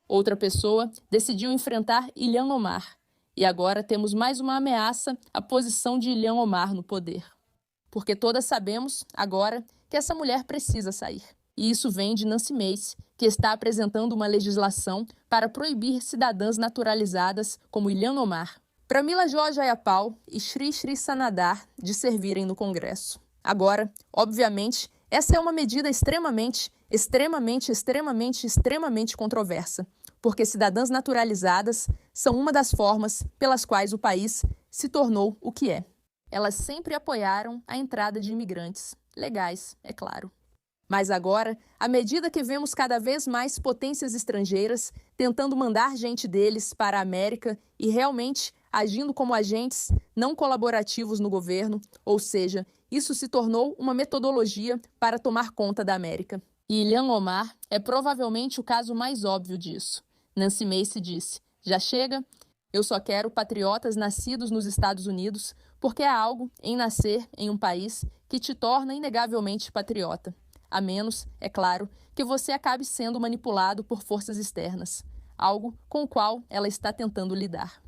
Outra pessoa decidiu enfrentar Ilhan Omar. E agora temos mais uma ameaça à posição de Ilhan Omar no poder. Porque todas sabemos, agora, que essa mulher precisa sair. E isso vem de Nancy Mace, que está apresentando uma legislação para proibir cidadãs naturalizadas como Ilhan Omar, Pramila Jayapal e Shri Shri Sanadar de servirem no Congresso. Agora, obviamente, essa é uma medida extremamente controversa, porque cidadãs naturalizadas são uma das formas pelas quais o país se tornou o que é. Elas sempre apoiaram a entrada de imigrantes, legais, é claro. Mas agora, à medida que vemos cada vez mais potências estrangeiras tentando mandar gente deles para a América e realmente agindo como agentes não colaborativos no governo, ou seja, isso se tornou uma metodologia para tomar conta da América. E Ilhan Omar é provavelmente o caso mais óbvio disso. Nancy Mace disse: já chega, eu só quero patriotas nascidos nos Estados Unidos, porque há algo em nascer em um país que te torna inegavelmente patriota. A menos, é claro, que você acabe sendo manipulado por forças externas, algo com o qual ela está tentando lidar.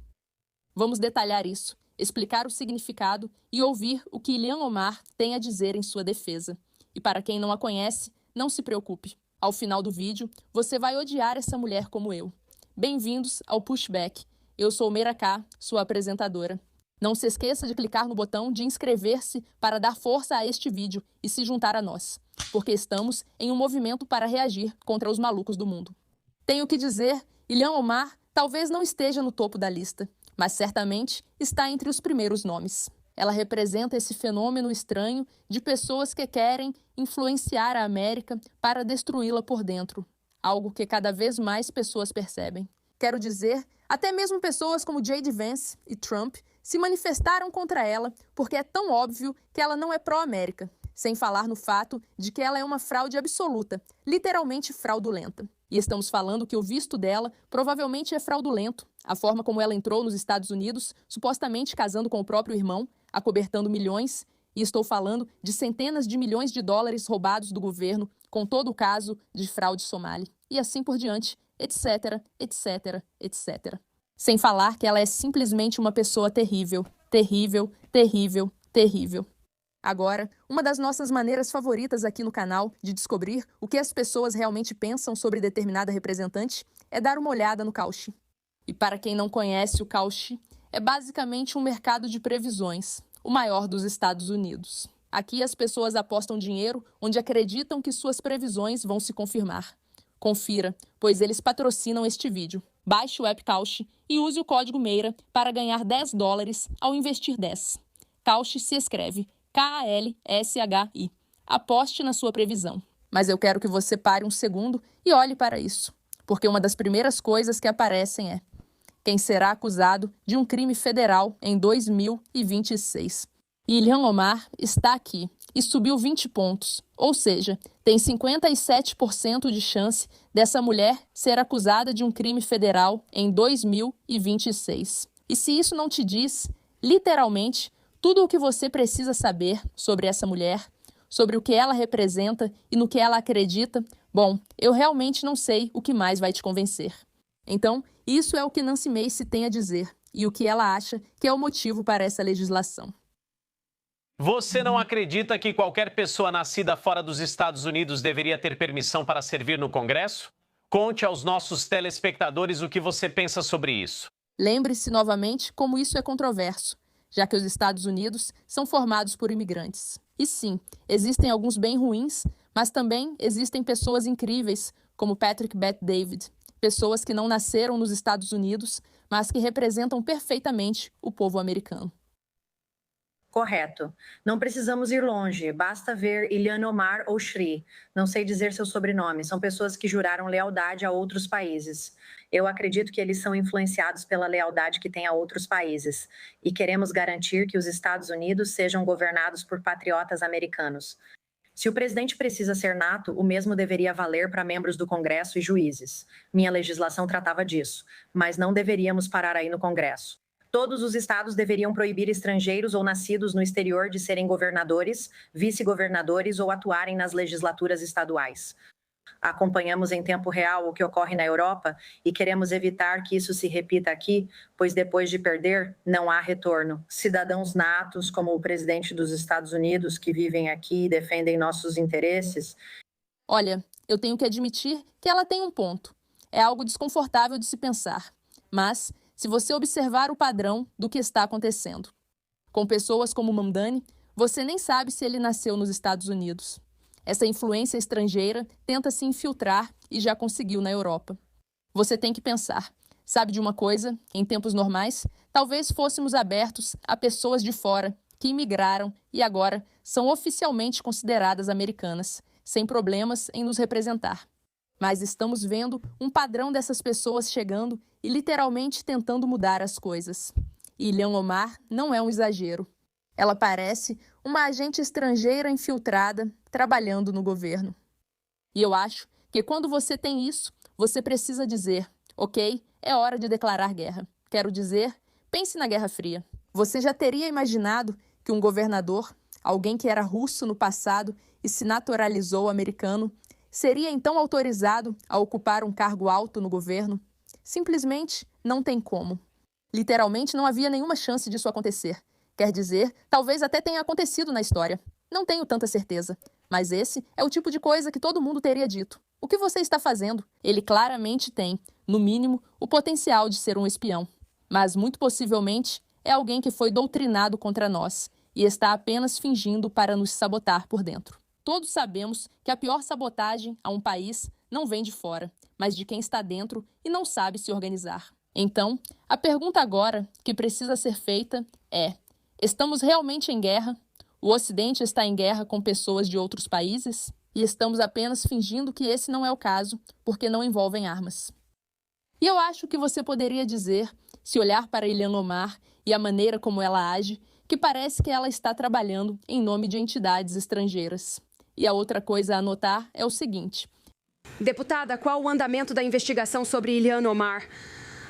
Vamos detalhar isso, explicar o significado e ouvir o que Ilhan Omar tem a dizer em sua defesa. E para quem não a conhece, não se preocupe. Ao final do vídeo, você vai odiar essa mulher como eu. Bem-vindos ao Pushback. Eu sou Meira K, sua apresentadora. Não se esqueça de clicar no botão de inscrever-se para dar força a este vídeo e se juntar a nós, porque estamos em um movimento para reagir contra os malucos do mundo. Tenho que dizer, Ilhan Omar talvez não esteja no topo da lista, mas certamente está entre os primeiros nomes. Ela representa esse fenômeno estranho de pessoas que querem influenciar a América para destruí-la por dentro, algo que cada vez mais pessoas percebem. Quero dizer, até mesmo pessoas como J.D. Vance e Trump se manifestaram contra ela porque é tão óbvio que ela não é pró-América, sem falar no fato de que ela é uma fraude absoluta, literalmente fraudulenta. E estamos falando que o visto dela provavelmente é fraudulento, a forma como ela entrou nos Estados Unidos, supostamente casando com o próprio irmão, acobertando milhões, e estou falando de centenas de milhões de dólares roubados do governo, com todo o caso de fraude somali, e assim por diante, etc, etc, etc. Sem falar que ela é simplesmente uma pessoa terrível, terrível, terrível, terrível. Agora, uma das nossas maneiras favoritas aqui no canal de descobrir o que as pessoas realmente pensam sobre determinada representante é dar uma olhada no Kalshi. E para quem não conhece, o Kalshi é basicamente um mercado de previsões, o maior dos Estados Unidos. Aqui as pessoas apostam dinheiro onde acreditam que suas previsões vão se confirmar. Confira, pois eles patrocinam este vídeo. Baixe o app Kalshi e use o código MEIRA para ganhar $10 ao investir 10. Kalshi se escreve Kalshi. Aposte na sua previsão. Mas eu quero que você pare um segundo e olhe para isso, porque uma das primeiras coisas que aparecem é: quem será acusado de um crime federal em 2026? E Ilhan Omar está aqui e subiu 20 pontos, ou seja, tem 57% de chance dessa mulher ser acusada de um crime federal em 2026. E se isso não te diz, literalmente, tudo o que você precisa saber sobre essa mulher, sobre o que ela representa e no que ela acredita, bom, eu realmente não sei o que mais vai te convencer. Então, isso é o que Nancy Mace tem a dizer e o que ela acha que é o motivo para essa legislação. Você não acredita que qualquer pessoa nascida fora dos Estados Unidos deveria ter permissão para servir no Congresso? Conte aos nossos telespectadores o que você pensa sobre isso. Lembre-se novamente como isso é controverso, já que os Estados Unidos são formados por imigrantes. E sim, existem alguns bem ruins, mas também existem pessoas incríveis, como Patrick Bet-David, pessoas que não nasceram nos Estados Unidos, mas que representam perfeitamente o povo americano. Correto. Não precisamos ir longe, basta ver Ilhan Omar ou Shri, não sei dizer seu sobrenome, são pessoas que juraram lealdade a outros países. Eu acredito que eles são influenciados pela lealdade que têm a outros países, e queremos garantir que os Estados Unidos sejam governados por patriotas americanos. Se o presidente precisa ser nato, o mesmo deveria valer para membros do Congresso e juízes. Minha legislação tratava disso, mas não deveríamos parar aí no Congresso. Todos os estados deveriam proibir estrangeiros ou nascidos no exterior de serem governadores, vice-governadores ou atuarem nas legislaturas estaduais. Acompanhamos em tempo real o que ocorre na Europa e queremos evitar que isso se repita aqui, pois depois de perder, não há retorno. Cidadãos natos, como o presidente dos Estados Unidos, que vivem aqui e defendem nossos interesses. Olha, eu tenho que admitir que ela tem um ponto. É algo desconfortável de se pensar. Mas, se você observar o padrão do que está acontecendo. Com pessoas como Mamdani, você nem sabe se ele nasceu nos Estados Unidos. Essa influência estrangeira tenta se infiltrar e já conseguiu na Europa. Você tem que pensar, sabe de uma coisa? Em tempos normais, talvez fôssemos abertos a pessoas de fora que imigraram e agora são oficialmente consideradas americanas, sem problemas em nos representar. Mas estamos vendo um padrão dessas pessoas chegando e literalmente tentando mudar as coisas. E Ilhan Omar não é um exagero. Ela parece uma agente estrangeira infiltrada trabalhando no governo. E eu acho que quando você tem isso, você precisa dizer, ok, é hora de declarar guerra. Quero dizer, pense na Guerra Fria. Você já teria imaginado que um governador, alguém que era russo no passado e se naturalizou americano, seria então autorizado a ocupar um cargo alto no governo? Simplesmente não tem como. Literalmente não havia nenhuma chance disso acontecer. Quer dizer, talvez até tenha acontecido na história. Não tenho tanta certeza. Mas esse é o tipo de coisa que todo mundo teria dito. O que você está fazendo? Ele claramente tem, no mínimo, o potencial de ser um espião. Mas, muito possivelmente, é alguém que foi doutrinado contra nós e está apenas fingindo para nos sabotar por dentro. Todos sabemos que a pior sabotagem a um país não vem de fora, mas de quem está dentro e não sabe se organizar. Então, a pergunta agora que precisa ser feita é: estamos realmente em guerra? O Ocidente está em guerra com pessoas de outros países? E estamos apenas fingindo que esse não é o caso, porque não envolvem armas. E eu acho que você poderia dizer, se olhar para Ilhan Omar e a maneira como ela age, que parece que ela está trabalhando em nome de entidades estrangeiras. E a outra coisa a anotar é o seguinte: deputada, qual o andamento da investigação sobre Ilhan Omar?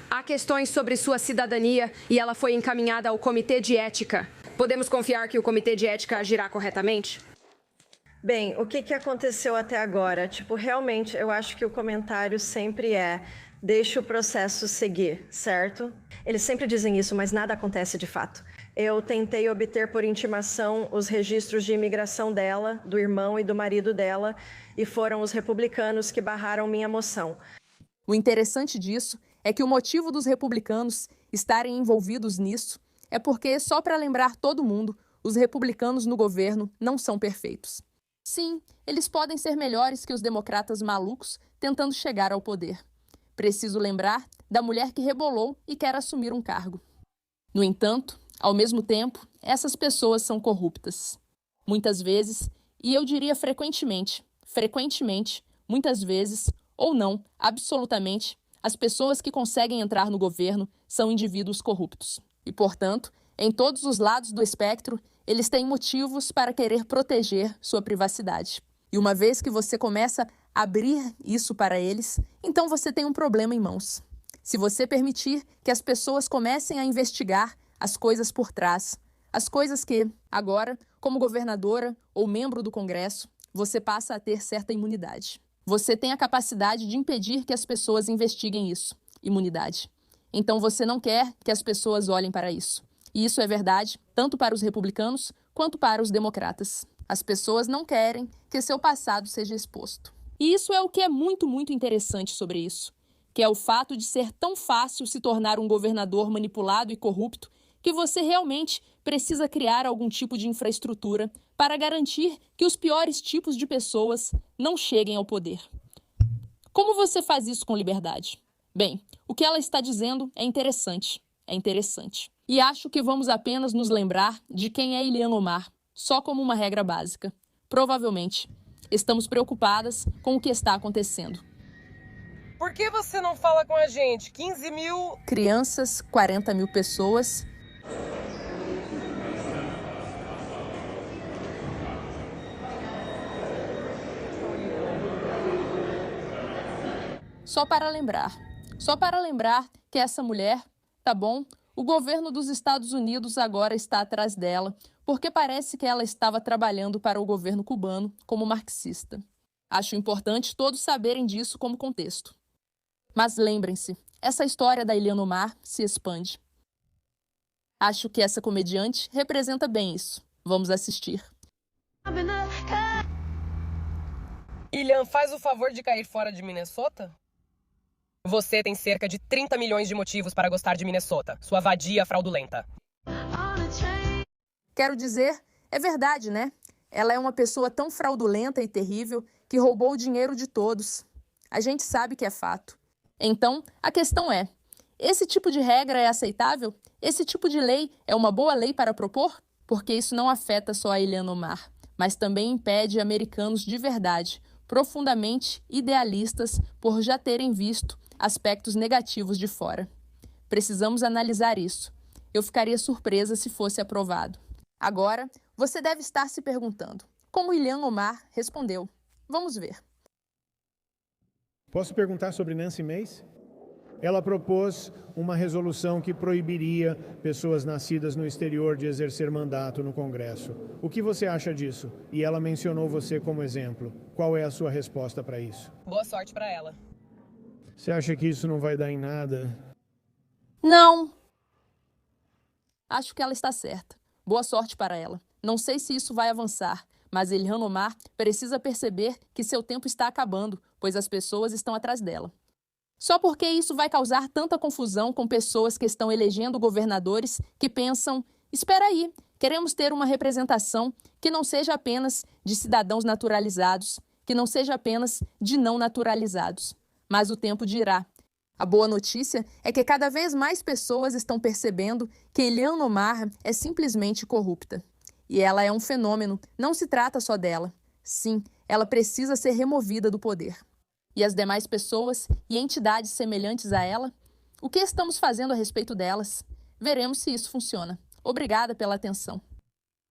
Há questões sobre sua cidadania e ela foi encaminhada ao Comitê de Ética. Podemos confiar que o Comitê de Ética agirá corretamente? Bem, o que aconteceu até agora? Realmente, eu acho que o comentário sempre é: deixe o processo seguir, certo? Eles sempre dizem isso, mas nada acontece de fato. Eu tentei obter por intimação os registros de imigração dela, do irmão e do marido dela, e foram os republicanos que barraram minha moção. O interessante disso é que o motivo dos republicanos estarem envolvidos nisso é porque, só para lembrar todo mundo, os republicanos no governo não são perfeitos. Sim, eles podem ser melhores que os democratas malucos tentando chegar ao poder. Preciso lembrar da mulher que rebolou e quer assumir um cargo. No entanto, ao mesmo tempo, essas pessoas são corruptas. Muitas vezes, e eu diria frequentemente, muitas vezes, ou não, absolutamente, as pessoas que conseguem entrar no governo são indivíduos corruptos. E, portanto, em todos os lados do espectro, eles têm motivos para querer proteger sua privacidade. E uma vez que você começa a abrir isso para eles, então você tem um problema em mãos. Se você permitir que as pessoas comecem a investigar as coisas por trás, as coisas que, agora, como governadora ou membro do Congresso, você passa a ter certa imunidade. Você tem a capacidade de impedir que as pessoas investiguem isso. Imunidade. Então você não quer que as pessoas olhem para isso. E isso é verdade tanto para os republicanos quanto para os democratas. As pessoas não querem que seu passado seja exposto. E isso é o que é muito, muito interessante sobre isso, que é o fato de ser tão fácil se tornar um governador manipulado e corrupto que você realmente precisa criar algum tipo de infraestrutura para garantir que os piores tipos de pessoas não cheguem ao poder. Como você faz isso com liberdade? Bem, o que ela está dizendo é interessante. E acho que vamos apenas nos lembrar de quem é Ilhan Omar, só como uma regra básica. Provavelmente, estamos preocupadas com o que está acontecendo. Por que você não fala com a gente? 15 mil... Crianças, 40 mil pessoas... Só para lembrar que essa mulher, tá bom? O governo dos Estados Unidos agora está atrás dela, porque parece que ela estava trabalhando para o governo cubano como marxista. Acho importante todos saberem disso como contexto. Mas lembrem-se, essa história da Ilhan Omar se expande. Acho que essa comediante representa bem isso. Vamos assistir. Ilhan, faz o favor de cair fora de Minnesota? Você tem cerca de 30 milhões de motivos para gostar de Minnesota, sua vadia fraudulenta. Quero dizer, é verdade, né? Ela é uma pessoa tão fraudulenta e terrível que roubou o dinheiro de todos. A gente sabe que é fato. Então, a questão é, esse tipo de regra é aceitável? Esse tipo de lei é uma boa lei para propor? Porque isso não afeta só a Ilhan Omar, mas também impede americanos de verdade, profundamente idealistas por já terem visto aspectos negativos de fora. Precisamos analisar isso. Eu ficaria surpresa se fosse aprovado. Agora, você deve estar se perguntando, como Ilhan Omar respondeu? Vamos ver. Posso perguntar sobre Nancy Mace? Ela propôs uma resolução que proibiria pessoas nascidas no exterior de exercer mandato no Congresso. O que você acha disso? E ela mencionou você como exemplo. Qual é a sua resposta para isso? Boa sorte para ela. Você acha que isso não vai dar em nada? Não! Acho que ela está certa. Boa sorte para ela. Não sei se isso vai avançar, mas Ilhan Omar precisa perceber que seu tempo está acabando, pois as pessoas estão atrás dela. Só porque isso vai causar tanta confusão com pessoas que estão elegendo governadores que pensam, espera aí, queremos ter uma representação que não seja apenas de cidadãos naturalizados, que não seja apenas de não naturalizados. Mas o tempo dirá. A boa notícia é que cada vez mais pessoas estão percebendo que Ilhan Omar é simplesmente corrupta. E ela é um fenômeno, não se trata só dela. Sim, ela precisa ser removida do poder. E as demais pessoas e entidades semelhantes a ela? O que estamos fazendo a respeito delas? Veremos se isso funciona. Obrigada pela atenção.